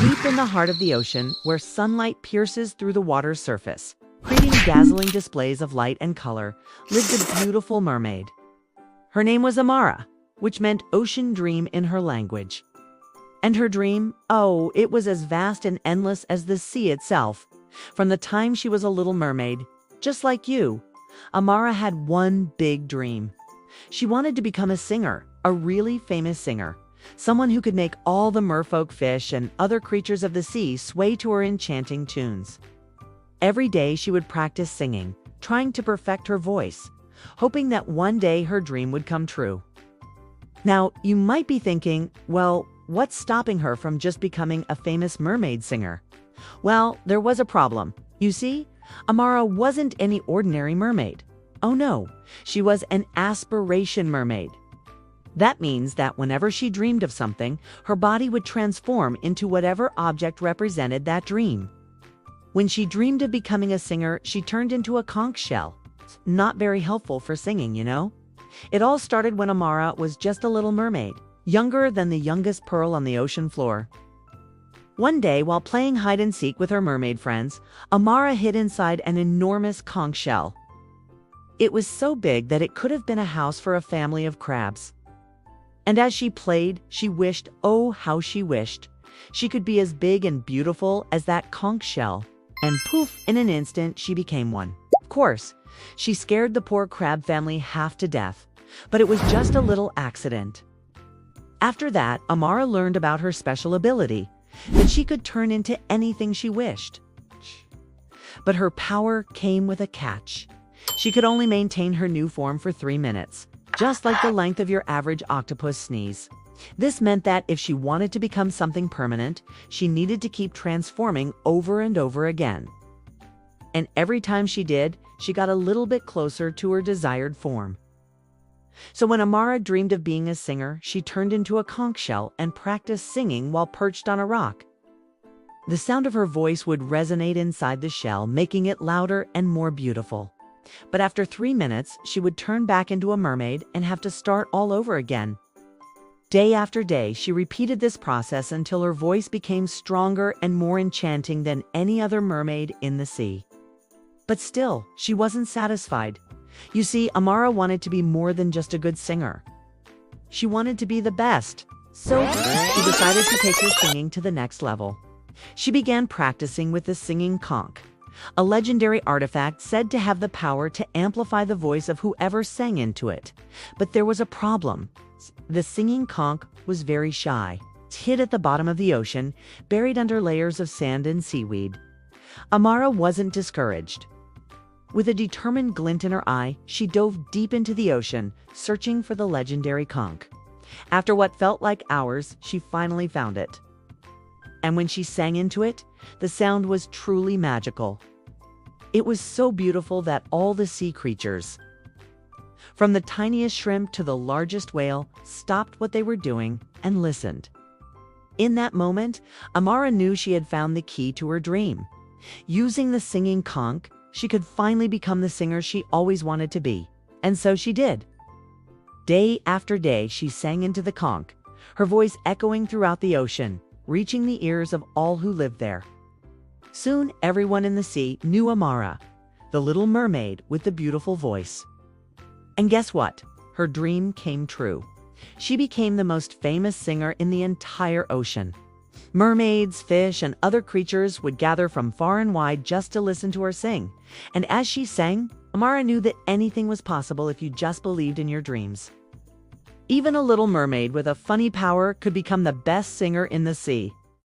Deep in the heart of the ocean, where sunlight pierces through the water's surface, creating dazzling displays of light and color, lived a beautiful mermaid. Her name was Amara, which meant ocean dream in her language. And her dream, oh, it was as vast and endless as the sea itself. From the time she was a little mermaid, just like you, Amara had one big dream. She wanted to become a singer, a really famous singer, someone who could make all the merfolk fish and other creatures of the sea sway to her enchanting tunes. Every day she would practice singing, trying to perfect her voice, hoping that one day her dream would come true. Now, you might be thinking, well, what's stopping her from just becoming a famous mermaid singer? Well, there was a problem. You see, Amara wasn't any ordinary mermaid. Oh no, she was an aspiration mermaid. That means that whenever she dreamed of something, her body would transform into whatever object represented that dream. When she dreamed of becoming a singer, she turned into a conch shell. Not very helpful for singing, you know? It all started when Amara was just a little mermaid, younger than the youngest pearl on the ocean floor. One day, while playing hide-and-seek with her mermaid friends, Amara hid inside an enormous conch shell. It was so big that it could have been a house for a family of crabs. And as she played, she wished, oh how she wished, she could be as big and beautiful as that conch shell. And poof, in an instant, she became one. Of course, she scared the poor crab family half to death, but it was just a little accident. After that, Amara learned about her special ability, that she could turn into anything she wished. But her power came with a catch. She could only maintain her new form for 3 minutes, just like the length of your average octopus sneeze. This meant that if she wanted to become something permanent, she needed to keep transforming over and over again. And every time she did, she got a little bit closer to her desired form. So when Amara dreamed of being a singer, she turned into a conch shell and practiced singing while perched on a rock. The sound of her voice would resonate inside the shell, making it louder and more beautiful. But after 3 minutes, she would turn back into a mermaid and have to start all over again. Day after day, she repeated this process until her voice became stronger and more enchanting than any other mermaid in the sea. But still, she wasn't satisfied. You see, Amara wanted to be more than just a good singer. She wanted to be the best. So she decided to take her singing to the next level. She began practicing with the singing conch, a legendary artifact said to have the power to amplify the voice of whoever sang into it. But there was a problem. The singing conch was very shy, hid at the bottom of the ocean, buried under layers of sand and seaweed. Amara wasn't discouraged. With a determined glint in her eye, she dove deep into the ocean, searching for the legendary conch. After what felt like hours, she finally found it. And when she sang into it, the sound was truly magical. It was so beautiful that all the sea creatures, from the tiniest shrimp to the largest whale, stopped what they were doing and listened. In that moment, Amara knew she had found the key to her dream. Using the singing conch, she could finally become the singer she always wanted to be. And so she did. Day after day, she sang into the conch, her voice echoing throughout the ocean, reaching the ears of all who lived there. Soon, everyone in the sea knew Amara, the little mermaid with the beautiful voice. And guess what? Her dream came true. She became the most famous singer in the entire ocean. Mermaids, fish, and other creatures would gather from far and wide just to listen to her sing. And as she sang, Amara knew that anything was possible if you just believed in your dreams. Even a little mermaid with a funny power could become the best singer in the sea.